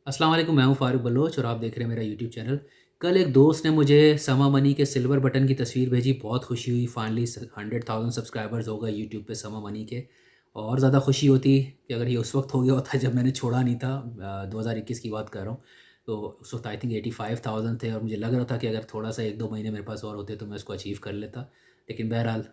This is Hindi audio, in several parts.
अस्सलाम वालेकुम, मैं हूँ फ़ारूक बलोच और आप देख रहे हैं मेरा यूट्यूब चैनल। कल एक दोस्त ने मुझे समा मनी के सिल्वर बटन की तस्वीर भेजी, बहुत खुशी हुई। फाइनली 100,000 सब्सक्राइबर्स हो गए यूट्यूब पे समा मनी के। और ज़्यादा खुशी होती कि अगर ये उस वक्त हो गया होता जब मैंने छोड़ा नहीं था। 2021 की बात कर रहा हूँ। तो उस वक्त आई थिंक 85,000 थे और मुझे लग रहा था कि अगर थोड़ा सा 1-2 महीने मेरे पास और होते तो मैं इसको अचीव कर लेता। लेकिन बहरहाल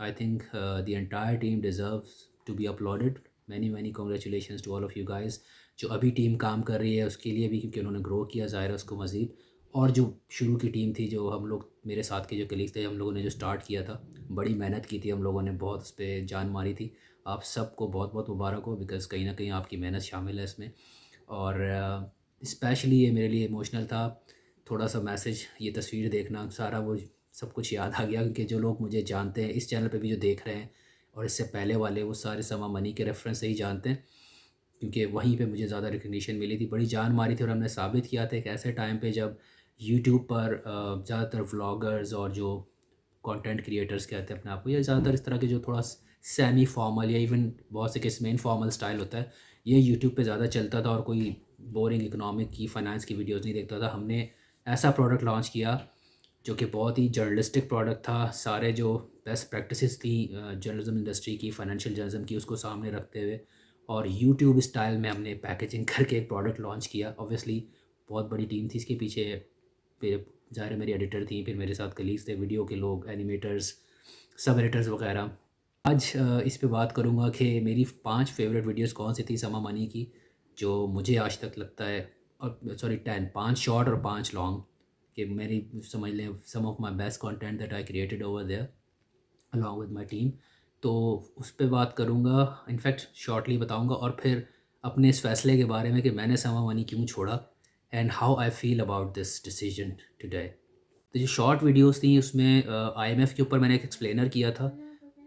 I think the entire team deserves to be applauded. Many many congratulations to all of you guys. जो अभी टीम काम कर रही है उसके लिए भी, क्योंकि उन्होंने ग्रो किया ज़ाहिर है उसको मज़ीद। और जो शुरू की टीम थी, जो हम लोग मेरे साथ के जो कलीग थे, हम लोगों ने जो स्टार्ट किया था, बड़ी मेहनत की थी हम लोगों ने, बहुत उस पर जान मारी थी। आप सबको बहुत बहुत मुबारक हो, बिकॉज़ कहीं ना कहीं आपकी मेहनत शामिल है इसमें। और स्पेशली ये मेरे लिए इमोशनल था। थोड़ा सा मैसेज, ये तस्वीर देखना, सारा वो सब कुछ याद आ गया, क्योंकि जो लोग मुझे जानते हैं इस चैनल पे भी जो देख रहे हैं और इससे पहले वाले, वो सारे समा मनी के रेफरेंस से ही जानते हैं, क्योंकि वहीं पे मुझे ज़्यादा रिकग्निशन मिली थी, बड़ी जान मारी थी। और हमने साबित किया था एक ऐसे टाइम पे जब यूट्यूब पर ज़्यादातर व्लॉगर्स और जो कंटेंट क्रिएटर्स कहते हैं अपने आप को, या ज़्यादातर इस तरह के जो थोड़ा सेमी फॉर्मल या इवन बहुत से केस में इनफॉर्मल स्टाइल होता है, ये यूट्यूब पे ज़्यादा चलता था और कोई बोरिंग इकोनॉमिक की, फाइनेंस की वीडियोज़ नहीं देखता था। हमने ऐसा प्रोडक्ट लॉन्च किया जो कि बहुत ही जर्नलिस्टिक प्रोडक्ट था। सारे जो बेस्ट प्रैक्टिसेस थी जर्नलिज्म इंडस्ट्री की, फाइनेंशियल जर्नलिज्म की, उसको सामने रखते हुए और यूट्यूब स्टाइल में हमने पैकेजिंग करके एक प्रोडक्ट लॉन्च किया। ऑब्वियसली बहुत बड़ी टीम थी इसके पीछे। फिर ज़ाहिर है मेरी एडिटर थी, फिर मेरे साथ कलीग्स थे, वीडियो के लोग, एनिमेटर्स, सब एडिटर्स वगैरह। आज इस पे बात करूँगा कि मेरी 5 फेवरेट वीडियोस कौन सी थी समा मनी की, जो मुझे आज तक लगता है, और सॉरी 10, 5 शॉर्ट और 5 लॉन्ग, कि मेरी समझ लें some of my best content that I created over there along with my team. तो उस पे बात करूँगा, इनफैक्ट शॉर्टली बताऊँगा, और फिर अपने इस फ़ैसले के बारे में कि मैंने समा मनी क्यों छोड़ा and how I feel about this decision today. तो जो शॉर्ट वीडियोस थी उसमें आईएमएफ के ऊपर मैंने एक एक्सप्लेनर किया था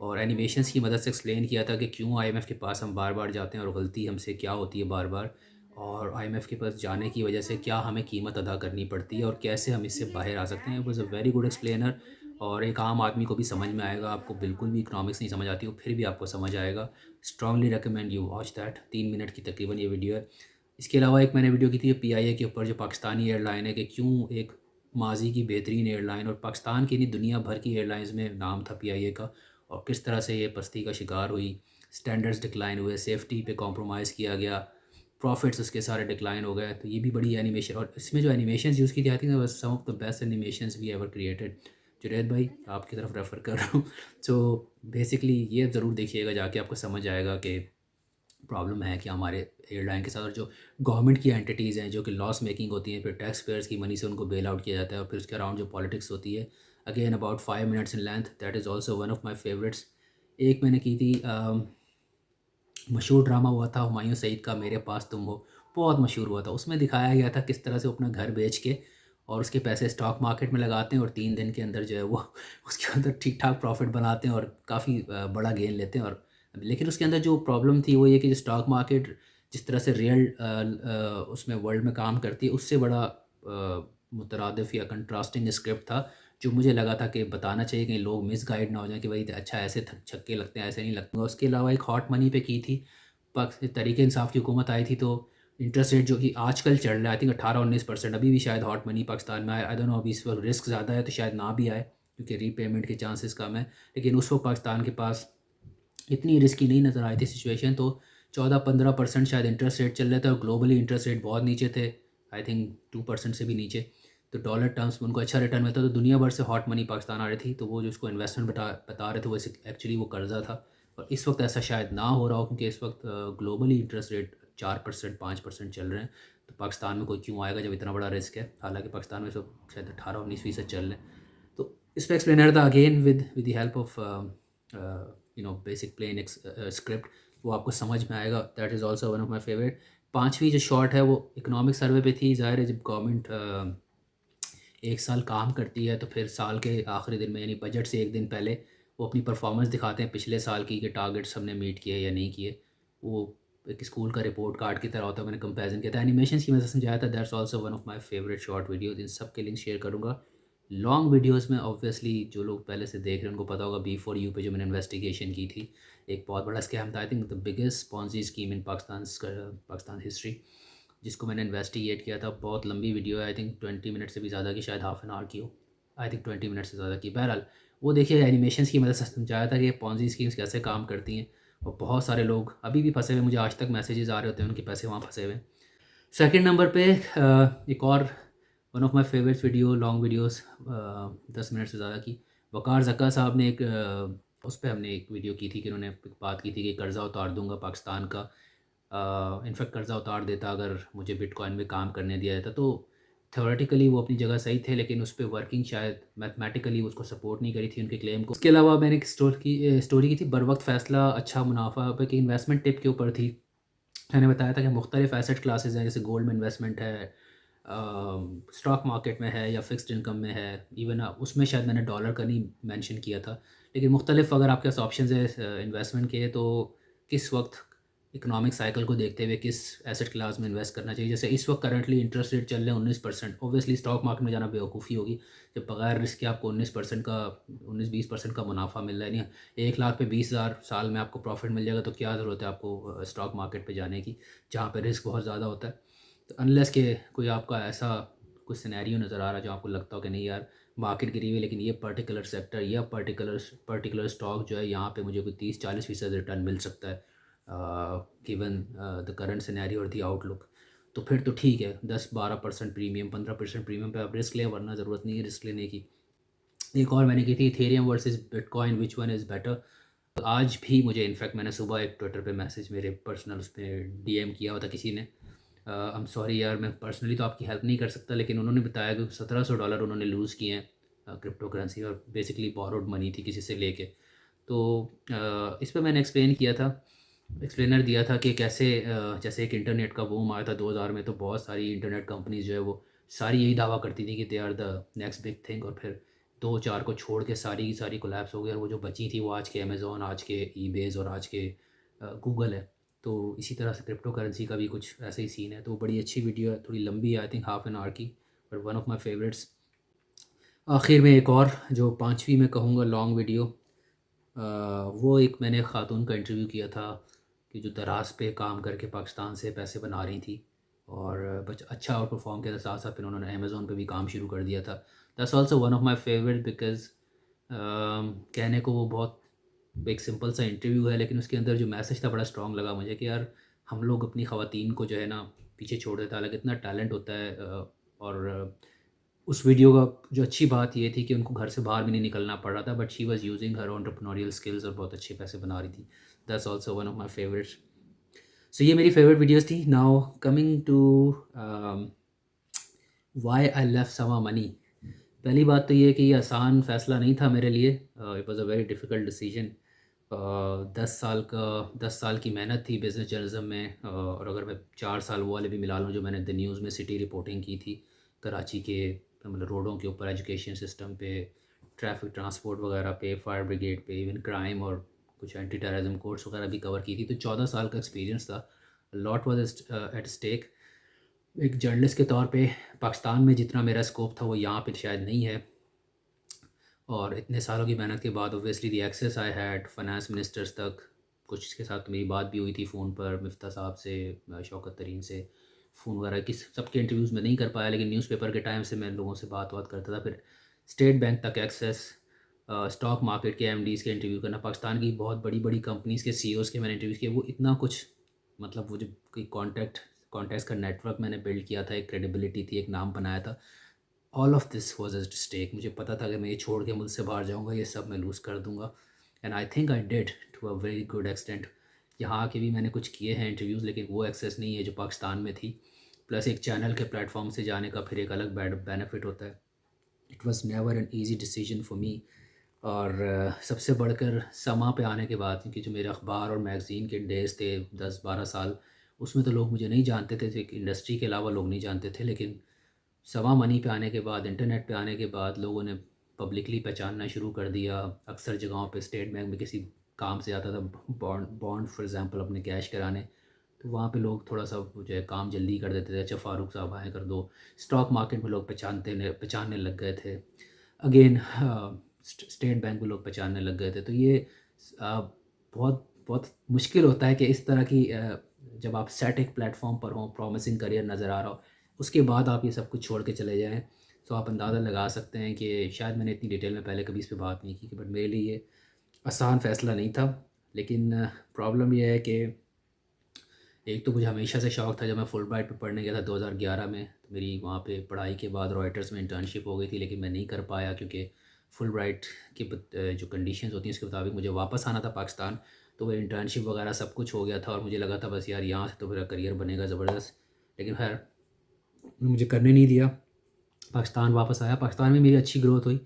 और एनिमेशंस की मदद से एक्सप्लेन किया था कि क्यों आईएमएफ के पास हम बार बार जाते हैं और गलती हमसे क्या होती है बार बार, और आईएमएफ के पास जाने की वजह से क्या हमें कीमत अदा करनी पड़ती है और कैसे हम इससे बाहर आ सकते हैं। It was a very good explainer और एक आम आदमी को भी समझ में आएगा। आपको बिल्कुल भी इकोनॉमिक्स नहीं समझ आती हो फिर भी आपको समझ आएगा। Strongly recommend you watch that. 3 minute की तकरीबन ये वीडियो है। इसके अलावा एक मैंने वीडियो की थी पीआईए के ऊपर, जो पाकिस्तानी एयरलाइन है, कि क्यों एक माजी की बेहतरीन एयरलाइन और पाकिस्तान की नहीं दुनिया भर की एयरलाइंस में नाम था पीआईए का, और किस तरह से ये पस्ती का शिकार हुई, स्टैंडर्ड्स डिक्लाइन हुए, सेफ्टी पे कॉम्प्रोमाइज़ किया गया, प्रॉफिट्स उसके सारे डिक्लाइन हो गए। तो ये भी बड़ी एनिमेशन, और इसमें जो एनिमेशन यूज़ की थी I think was some of the best animations we ever created. Junaid भाई आपकी तरफ रेफ़र कर रहा हूँ। सो बेसिकली ये ज़रूर देखिएगा जाके, आपको समझ आएगा कि प्रॉब्लम है कि हमारे एयरलाइन के साथ, और जो गवर्नमेंट की एंटिटीज़ हैं जो कि लॉस मेकिंग होती हैं, फिर टैक्स पेयर्स की मनी से उनको बेल आउट किया जाता है, और फिर उसके अराउंड जो पॉलिटिक्स होती है। Again about 5 minutes in length, that is also one of my favourites. एक मैंने की थी, मशहूर ड्रामा हुआ था हुमायूं सईद का मेरे पास तुम हो, बहुत मशहूर हुआ था। उसमें दिखाया गया था किस तरह से वो अपना घर बेच के और उसके पैसे स्टॉक मार्केट में लगाते हैं और 3 दिन के अंदर जो है वो उसके अंदर ठीक ठाक प्रॉफिट बनाते हैं और काफ़ी बड़ा गेन लेते हैं। और लेकिन उसके अंदर जो प्रॉब्लम थी वो ये कि जो स्टॉक मार्केट जिस तरह से रियल उसमें वर्ल्ड में काम करती है, उससे बड़ा मुतरादिफ या कंट्रास्टिंग स्क्रिप्ट था, जो मुझे लगा था कि बताना चाहिए कि लोग मिसगाइड ना हो जाएं कि भाई अच्छा ऐसे छक्के लगते हैं, ऐसे नहीं लगते। उसके अलावा एक हॉट मनी पे की थी, तरीके इंसाफ की हुकूमत आई थी, तो इंटरेस्ट रेट जो कि आजकल चल रहा है आई थिंक 18-19%, अभी भी शायद हॉट मनी पाकिस्तान में आए, आई डोंट नो अभी इस वक्त रिस्क ज़्यादा है तो शायद ना भी आए क्योंकि रीपेमेंट के चांसेस कम है। लेकिन उस वक्त पाकिस्तान के पास इतनी रिस्की नहीं नज़र आई थी सिचुएशन। तो 14-15% शायद इंटरेस्ट रेट चल रहे थे और ग्लोबली इंटरेस्ट रेट बहुत नीचे थे, आई थिंक 2% से भी नीचे। तो डॉलर टर्म्स में उनको अच्छा रिटर्न मिलता, तो दुनिया भर से हॉट मनी पाकिस्तान आ रही थी। तो वो जो उसको इन्वेस्टमेंट बता रहे थे वो एक्चुअली वो कर्जा था। और इस वक्त ऐसा शायद ना हो रहा हो क्योंकि इस वक्त ग्लोबली इंटरेस्ट रेट 4% 5% चल रहे हैं। तो पाकिस्तान में कोई क्यों आएगा जब इतना बड़ा रिस्क है, हालांकि पाकिस्तान में इस वक्त शायद 18-19% चल रहे हैं। तो इस पर एक्सप्लेनर था again with the help of basic plain script, वो आपको समझ में आएगा। That is also one of my favourite. पांचवी जो शॉर्ट है वो इकोनॉमिक सर्वे पे थी। ज़ाहिर है जब गवर्नमेंट एक साल काम करती है तो फिर साल के आखिरी दिन में यानी बजट से एक दिन पहले वो अपनी परफॉर्मेंस दिखाते हैं पिछले साल की, कि टारगेट्स हमने मीट किए या नहीं किए। वो एक स्कूल का रिपोर्ट कार्ड की तरह होता है। मैंने कंपैरिजन किया था, एनिमेशन की वजह से समझाया था। That's also one of my favourite short videos. इन सब के लिंक शेयर करूँगा। लॉन्ग वीडियोज़ में ऑब्वियसली जो लोग पहले से देख रहे हैं उनको पता होगा, B4U पे जो मैंने इन्वेस्टिगेशन की थी, एक बहुत बड़ा स्कैम था, आई think the biggest Ponzi scheme in Pakistan history. जिसको मैंने इन्वेस्टिगेट किया था। बहुत लंबी वीडियो है, आई थिंक 20 मिनट से भी ज़्यादा की, शायद हाफ एन आवर की हो, आई थिंक 20 मिनट से ज़्यादा की। बहरहाल वो देखिए एनिमेशंस की मदद से समझाया था कि पॉन्जी स्कीम्स कैसे काम करती हैं, और बहुत सारे लोग अभी भी फंसे हुए, मुझे आज तक मैसेजेस आ रहे होते हैं उनके पैसे वहाँ फंसे हुए हैं। सेकंड नंबर पे एक और one of my favourite video, long videos, 10 minute से ज़्यादा की, वकार ज़क्का साहब ने एक उस पे हमने एक वीडियो की थी कि उन्होंने एक बात की थी कि कर्ज़ा उतार दूंगा पाकिस्तान का, इनफैक्ट कर्ज़ा उतार देता अगर मुझे बिटकॉइन में काम करने दिया जाता। तो थ्योरेटिकली वो अपनी जगह सही थे, लेकिन उस पर वर्किंग शायद मैथमेटिकली उसको सपोर्ट नहीं करी थी उनके क्लेम को। उसके अलावा मैंने एक स्टोरी की थी, बर वक्त फ़ैसला अच्छा मुनाफा पे, कि इन्वेस्टमेंट टिप के ऊपर थी। मैंने बताया था कि मुख्तलिफ एसेट क्लासेस हैं, जैसे गोल्ड में इन्वेस्टमेंट है, स्टॉक मार्केट में है, या फिक्स्ड इनकम में है, इवन उसमें शायद मैंने डॉलर का नहीं मेंशन किया था। लेकिन मुख्तलिफ अगर आपके पास ऑप्शन है इन्वेस्टमेंट के, तो किस वक्त इकोनॉमिक साइकिल को देखते हुए किस एसेट क्लास में इन्वेस्ट करना चाहिए। जैसे इस वक्त करंटली इंटरेस्ट रेट चल रहे हैं 19%, ऑब्वियसली स्टॉक मार्केट में जाना बेवकूफ़ी होगी जब बगैर रिस्क के आपको 19% का, 19-20% का मुनाफा मिल रहा है। नहीं, 1 लाख पे 20,000 साल में आपको प्रॉफिट मिल जाएगा, तो क्या ज़रूरत है आपको स्टॉक मार्केट पे जाने की, जहाँ पे रिस्क बहुत ज़्यादा होता है। तो अनलेस के कोई आपका ऐसा कुछ सिनेरियो नज़र आ रहा है जो आपको लगता हो कि नहीं यार मार्केट गिरी हुई है, लेकिन ये पर्टिकुलर सेक्टर या पर्टिकुलर स्टॉक जो है यहाँ पे मुझे कोई 30-40% रिटर्न मिल सकता है, गिवन द करंट सिनेरियो और द आउटलुक, तो फिर तो ठीक है, 10-12% प्रीमियम, 15% प्रीमियम पे आप रिस्क लें, वरना ज़रूरत नहीं है रिस्क लेने की। एक और मैंने की थी, Ethereum versus bitcoin, which one is better. आज भी मुझे, इनफैक्ट मैंने सुबह एक ट्विटर पे मैसेज मेरे पर्सनल उस पर डीएम किया हुआ था किसी ने, आई एम सॉरी यार, मैं पर्सनली तो आपकी हेल्प नहीं कर सकता, लेकिन उन्होंने बताया कि $1,700 उन्होंने लूज़ किए हैं क्रिप्टो करेंसी, और बेसिकली बोरोड मनी थी किसी से लेके। तो इस पे मैंने एक्सप्लेन किया था, एक्सप्लेनर दिया था कि कैसे जैसे एक इंटरनेट का बूम आया था 2000 में, तो बहुत सारी इंटरनेट कंपनीज जो है वो सारी यही दावा करती थी कि they are the next big thing, और फिर 2-4 को छोड़ के सारी की सारी कोलैप्स हो गई, और वो जो बची थी वो आज के अमेज़ॉन, आज के ईबेज़ और आज के गूगल है। तो इसी तरह से क्रिप्टो करेंसी का भी कुछ ऐसा ही सीन है। तो बड़ी अच्छी वीडियो है, थोड़ी लंबी है, I think half an hour की, but one of my favourites. आखिर में एक और जो पांचवी मैं कहूँगा लॉन्ग वीडियो, वो एक मैंने ख़ातून का इंटरव्यू किया था कि जो दराज पे काम करके पाकिस्तान से पैसे बना रही थी, और बच अच्छा आउट परफॉर्म किया था, साथ साथ फिर उन्होंने अमेज़ोन पे भी काम शुरू कर दिया था। That's also one of my favourite, because कहने को वो बहुत एक सिंपल सा इंटरव्यू है, लेकिन उसके अंदर जो मैसेज था बड़ा स्ट्रॉन्ग लगा मुझे कि यार हम लोग अपनी ख़वातीन को जो है ना पीछे छोड़ देते हैं, हालांकि इतना टैलेंट होता है। और उस वीडियो का जो अच्छी बात ये थी कि उनको घर से बाहर भी नहीं निकलना पड़ रहा था, but she was using her entrepreneurial skills और बहुत अच्छे पैसे बना रही थी। That's also one of my favourites. So ये मेरी फेवरेट वीडियोस थी। Now coming to why I left Sama money. पहली बात तो ये कि ये आसान फ़ैसला नहीं था मेरे लिए, it was a very difficult decision. 10 साल की मेहनत थी बिज़नेस जर्नलिज्म में, और अगर मैं 4 साल वो वाले भी मिला लूँ जो मैंने द न्यूज़ में सिटी रिपोर्टिंग की थी, कराची के मतलब रोडों के ऊपर, एजुकेशन सिस्टम पे, ट्रैफिक ट्रांसपोर्ट वगैरह पे, फायर ब्रिगेड पे, इवन क्राइम और कुछ एंटी टेररिज्म कोर्स वगैरह भी कवर की थी, तो 14 साल का एक्सपीरियंस था। Lot was at stake. एक जर्नलिस्ट के तौर पे पाकिस्तान में जितना मेरा स्कोप था वो यहाँ पे शायद नहीं है, और इतने सालों की मेहनत के बाद obviously the access I had finance ministers तक, कुछ के साथ तो मेरी बात भी हुई थी फ़ोन पर, मिफ्ता साहब से, शौकत तरीन से, फ़ोन वगैरह किस सबके इंटरव्यूज़ में नहीं कर पाया, लेकिन न्यूज़पेपर के टाइम से मैं लोगों से बात करता था। फिर स्टेट बैंक तक एक्सेस, स्टॉक मार्केट के एमडीज़ के इंटरव्यू करना, पाकिस्तान की बहुत बड़ी बड़ी कंपनीज़ के सीईओज़ के मैंने इंटरव्यूज़ किए। वो इतना कुछ, मतलब वो जो कोई कॉन्टैक्ट्स का नेटवर्क मैंने बिल्ड किया था, एक क्रेडिबिलिटी थी, एक नाम बनाया था, all of this was at stake. मुझे पता था कि मैं ये छोड़ के मुझसे बाहर जाऊंगा, ये सब मैं लूज़ कर दूंगा, and I think I did to a very good extent. यहाँ आके भी मैंने कुछ किए हैं इंटरव्यूज़, लेकिन वो एक्सेस नहीं है जो पाकिस्तान में थी। प्लस एक चैनल के प्लेटफॉर्म से जाने का फिर एक अलग बेनिफिट होता है। It was never an easy decision for me. और सबसे बढ़कर समा पे आने के बाद, क्योंकि जो मेरे अखबार और मैगज़ीन के डेज़ थे 10-12 साल, उसमें तो लोग मुझे नहीं जानते थे, एक इंडस्ट्री के अलावा लोग नहीं जानते थे, लेकिन सवा मनी पे आने के बाद, इंटरनेट पे आने के बाद लोगों ने पब्लिकली पहचानना शुरू कर दिया। अक्सर जगहों पे स्टेट बैंक में किसी काम से आता था, बॉन्ड बॉन्ड फॉर एग्जांपल अपने कैश कराने, तो वहाँ पे लोग थोड़ा सा जो है काम जल्दी कर देते थे, अच्छा फ़ारूक साहब आए कर दो। स्टॉक मार्केट में लोग पहचानने लग गए थे। अगेन स्टेट बैंक में लोग पहचानने लग गए थे। तो ये बहुत बहुत मुश्किल होता है कि इस तरह की जब आप सेट एक प्लेटफॉर्म पर हों, प्रॉमिसिंग करियर नज़र आ रहा हो, उसके बाद आप ये सब कुछ छोड़ के चले जाएँ, तो आप अंदाज़ा लगा सकते हैं कि शायद मैंने इतनी डिटेल में पहले कभी इस पे बात नहीं की कि बट मेरे लिए ये आसान फ़ैसला नहीं था। लेकिन प्रॉब्लम ये है कि एक तो मुझे हमेशा से शौक़ था, जब मैं फुलब्राइट पे पढ़ने गया था 2011 में, तो मेरी वहाँ पे पढ़ाई के बाद रॉयटर्स में इंटर्नशिप हो गई थी, लेकिन मैं नहीं कर पाया क्योंकि फुलब्राइट की जो कंडीशंस होती हैं उसके मुताबिक मुझे वापस आना था पाकिस्तान। तो वो इंटर्नशिप वगैरह सब कुछ हो गया था और मुझे लगा था बस यार यहाँ से तो मेरा करियर बनेगा ज़बरदस्त, लेकिन खैर मुझे करने नहीं दिया। पाकिस्तान वापस आया, पाकिस्तान में मेरी अच्छी ग्रोथ हुई।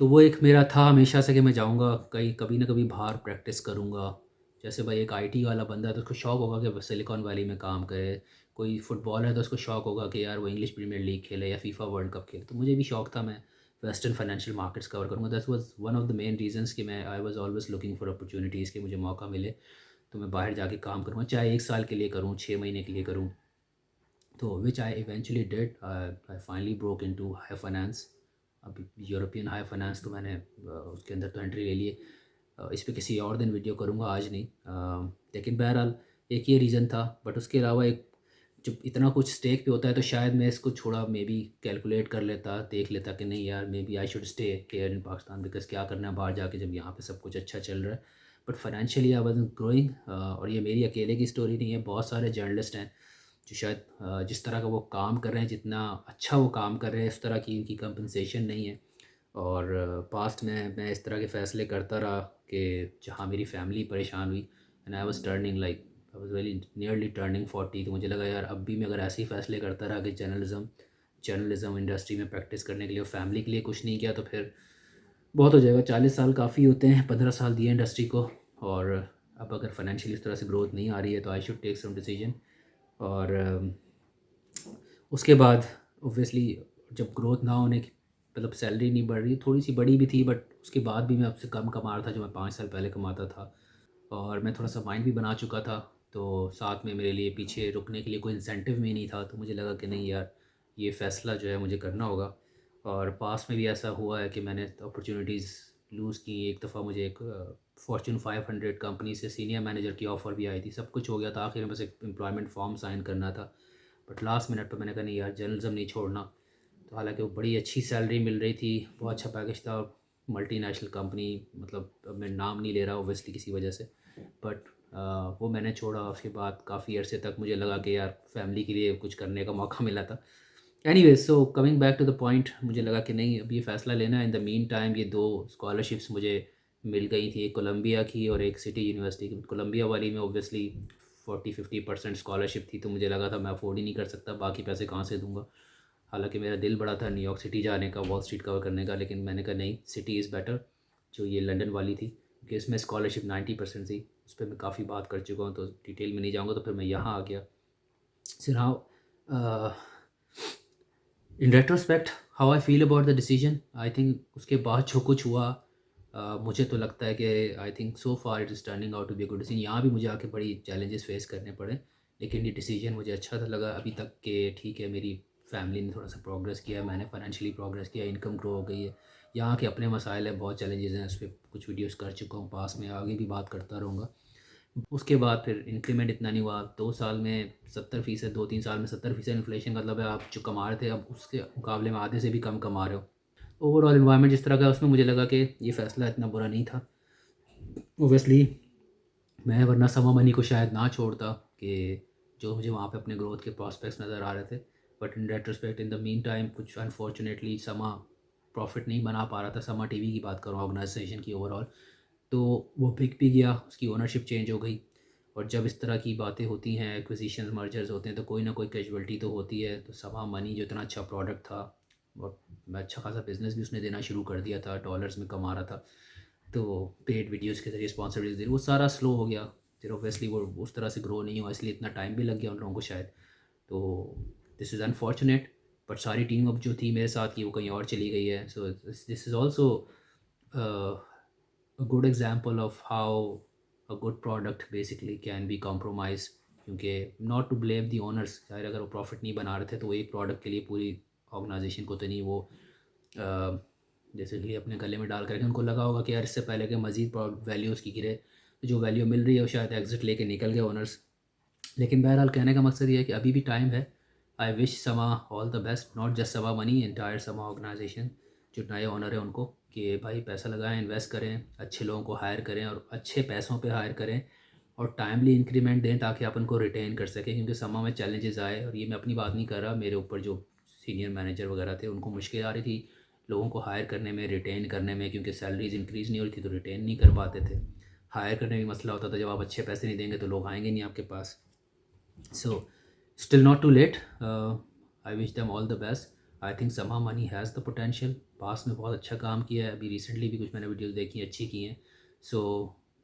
तो वो एक मेरा था हमेशा से कि मैं जाऊँगा कहीं, कभी ना कभी बाहर प्रैक्टिस करूँगा। जैसे भाई एक आईटी वाला बंदा है तो उसको शौक़ होगा कि वो सिलिकॉन वैली में काम करे। कोई फुटबॉल है तो उसको शौक़ होगा कि यार वो इंग्लिश प्रीमियर लीग खेले या फीफा वर्ल्ड कप खेले। तो मुझे भी शौक़ था मैं वेस्टर्न फाइनेंशियल मार्केट्स कवर करूँगा। That was one of the main reasons कि मैं I was always looking for opportunities कि मुझे मौका मिले तो मैं बाहर जाके काम करूँगा, चाहे 1 साल के लिए करूँ, 6 महीने के लिए करूँ। तो which I eventually did. I finally broke into high finance. अभी यूरोपियन हाई फाइनेंस तो मैंने उसके अंदर तो एंट्री ले ली है। इस पे किसी और दिन वीडियो करूँगा, आज नहीं। लेकिन बहरहाल एक ये रीज़न था, बट उसके अलावा एक जब इतना कुछ स्टेक पे होता है तो शायद मैं इसको थोड़ा मे बी कैलकुलेट कर लेता, देख लेता कि नहीं यार maybe I should stay care in Pakistan, because क्या करना है बाहर जाके जब यहाँ पे सब कुछ अच्छा चल रहा है। But financially I wasn't growing. और ये मेरी अकेले की स्टोरी नहीं है, बहुत सारे जर्नलिस्ट हैं जो शायद जिस तरह का वो काम कर रहे हैं, जितना अच्छा वो काम कर रहे हैं, उस तरह की इनकी कंपनसेशन नहीं है। और पास्ट में मैं इस तरह के फ़ैसले करता रहा कि जहाँ मेरी फैमिली परेशान हुई, and I was turning like I was very nearly turning 40। तो मुझे लगा यार अब भी मैं अगर ऐसे ही फ़ैसले करता रहा कि जर्नलिज़्म इंडस्ट्री में प्रैक्टिस करने के लिए और फैमिली के लिए कुछ नहीं किया तो फिर बहुत हो जाएगा। 40 साल काफ़ी होते हैं, 15 साल दिए इंडस्ट्री को, और अब अगर फाइनेंशियली इस तरह से ग्रोथ नहीं आ रही है तो I should take some decision. और उसके बाद ऑब्वियसली जब ग्रोथ ना होने की, मतलब सैलरी नहीं बढ़ रही, थोड़ी सी बढ़ी भी थी बट उसके बाद भी मैं अब से कम कमा रहा था जो मैं 5 साल पहले कमाता था। और मैं थोड़ा सा माइंड भी बना चुका था, तो साथ में मेरे लिए पीछे रुकने के लिए कोई इंसेंटिव भी नहीं था। तो मुझे लगा कि नहीं यार, ये फ़ैसला जो है मुझे करना होगा। और पास में भी ऐसा हुआ है कि मैंने अपॉर्चुनिटीज़ लूज़ की। एक दफ़ा मुझे एक फॉर्च्यून 500 कंपनी से सीनियर मैनेजर की ऑफ़र भी आई थी, सब कुछ हो गया था, आखिर में बस एक एम्प्लॉयमेंट फॉर्म साइन करना था। बट लास्ट मिनट पे मैंने कहा नहीं यार, जर्नलिज़्म नहीं छोड़ना। तो हालाँकि वो बड़ी अच्छी सैलरी मिल रही थी, बहुत अच्छा पैकेज था, मल्टीनेशनल कंपनी, मतलब अब मैं नाम नहीं ले रहा ऑब्वियसली किसी वजह से, बट वो मैंने छोड़ा। उसके बाद काफ़ी अरसे तक मुझे लगा कि यार फैमिली के लिए कुछ करने का मौका मिला था। Anyways, so coming back to the point, मुझे लगा कि नहीं अब ये फ़ैसला लेना है। इन द मीन टाइम ये 2 स्कॉलरशिप्स मुझे मिल गई थी, एक कोलंबिया की और एक सिटी यूनिवर्सिटी की। कोलंबिया वाली में ऑब्वियसली 40-50% स्कॉलरशिप थी, तो मुझे लगा था मैं अफ़ोर्ड ही नहीं कर सकता, बाकी पैसे कहाँ से दूँगा। हालाँकि मेरा दिल बड़ा था न्यूयॉर्क सिटी जाने का, वॉल स्ट्रीट कवर करने का, लेकिन मैंने कहा नहीं, सिटी इज़ बेटर। जो ये लंदन वाली थी, क्योंकि इसमें स्कॉलरशिप 90% थी। उस पे मैं काफ़ी बात कर चुका हूँ तो डिटेल में नहीं जाऊँगा। तो फिर मैं यहाँ आ गया। So now in retrospect, how I feel about the decision, I think उसके बाद जो कुछ हुआ, मुझे तो लगता है कि I think so far it is turning out to be good decision. यहाँ भी मुझे आके बड़ी चैलेंजेस फेस करने पड़े, लेकिन ये डिसीजन मुझे अच्छा था लगा अभी तक कि ठीक है, मेरी फैमिली ने थोड़ा सा प्रोग्रेस किया, मैंने फाइनेंशियली प्रोग्रेस किया, इनकम ग्रो हो गई है। यहाँ के अपने मसाइल हैं, बहुत चैलेंजेस हैं, उस पर कुछ वीडियोस कर चुका हूँ पास में, आगे भी बात करता रहूँगा। उसके बाद फिर इंक्रीमेंट इतना नहीं हुआ, 2 साल में 70%, 2-3 साल में 70% इन्फ्लेशन, मतलब है आप जो कमा रहे थे अब उसके मुकाबले में आधे से भी कम कमा रहे हो। ओवरऑल एनवायरनमेंट जिस तरह का है, उसमें मुझे लगा कि ये फ़ैसला इतना बुरा नहीं था। ओबियसली मैं वरना समा मनी को शायद ना छोड़ता, कि जो मुझे वहाँ पे अपने ग्रोथ के प्रॉस्पेक्ट्स नज़र आ रहे थे। But in retrospect, in the mean time, कुछ अनफॉर्चुनेटली समा प्रॉफिट नहीं बना पा रहा था। समा टीवी की बात कर रहा हूँ, ऑर्गेनाइजेशन की ओवरऑल। तो वो बिक भी गया, उसकी ओनरशिप चेंज हो गई। और जब इस तरह की बातें होती हैं, एक्विजिशन मर्जर्स होते हैं, तो कोई ना कोई कैजुअल्टी तो होती है। तो समा मनी जो इतना अच्छा प्रोडक्ट था और मैं अच्छा खासा बिजनेस भी उसने देना शुरू कर दिया था, डॉलर्स में कमा रहा था, तो पेड वीडियोस के ज़रिए स्पॉन्सर वीडियोस दे रहे, वो सारा स्लो हो गया। फिर ऑब्वियसली वो उस तरह से ग्रो नहीं हुआ, इसलिए इतना टाइम भी लग गया उन लोगों को शायद। तो दिस इज़ अनफॉर्चुनेट। बट सारी टीम अब जो थी मेरे साथ की, वो कहीं और चली गई है। So this is also a good example of how a good product basically can be compromised, क्योंकि not to blame the owners, शायद अगर वो प्रॉफिट नहीं बना रहे थे तो एक प्रोडक्ट के लिए पूरी ऑर्गेनाइजेशन को तो नहीं वो जैसे कि अपने गले में डाल करके उनको लगा होगा कि यार इससे पहले कि मज़ीद वैल्यू उसकी गिरे, तो जो वैल्यू मिल रही है वो शायद एग्जिट लेके निकल गए ओनर्स। लेकिन बहरहाल कहने का मकसद ये है कि अभी भी टाइम है। आई विश समा all the best, not just समा मनी, एंटायर समा ऑर्गेनाइजेशन, जो नए ओनर है उनको, कि भाई पैसा लगाएं, इन्वेस्ट करें, अच्छे लोगों को हायर करें और अच्छे पैसों पे हायर करें और टाइमली इंक्रीमेंट दें ताकि आप उनको रिटेन कर सकें। क्योंकि समा में चैलेंजेस आए, और ये मैं अपनी बात नहीं कर रहा, मेरे ऊपर जो सीनियर मैनेजर वगैरह थे उनको मुश्किल आ रही थी लोगों को हायर करने में, रिटेन करने में, क्योंकि सैलरीज इंक्रीज़ नहीं हो रही थी तो रिटेन नहीं कर पाते थे। हायर करने में मसला होता था, जब आप अच्छे पैसे नहीं देंगे तो लोग आएंगे नहीं आपके पास। So, still not too late. I wish them all the best. I think समा मनी हैज़ द पोटेंशियल, पास में बहुत अच्छा काम किया है, अभी रिसेंटली भी कुछ मैंने वीडियोस देखी हैं, अच्छी की हैं। सो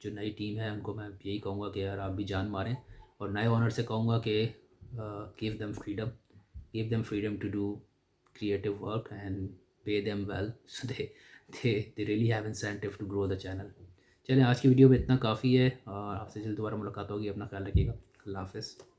जो नई टीम है उनको मैं यही कहूँगा कि यार आप भी जान मारें, और नए ओनर से कहूँगा कि give them freedom to do creative work and pay them well so they really have incentive to grow the channel. चलें, आज की वीडियो में इतना काफ़ी है और आपसे जल्द दोबारा मुलाकात होगी। अपना ख्याल रखिएगा। अल्लाह हाफ़िज़।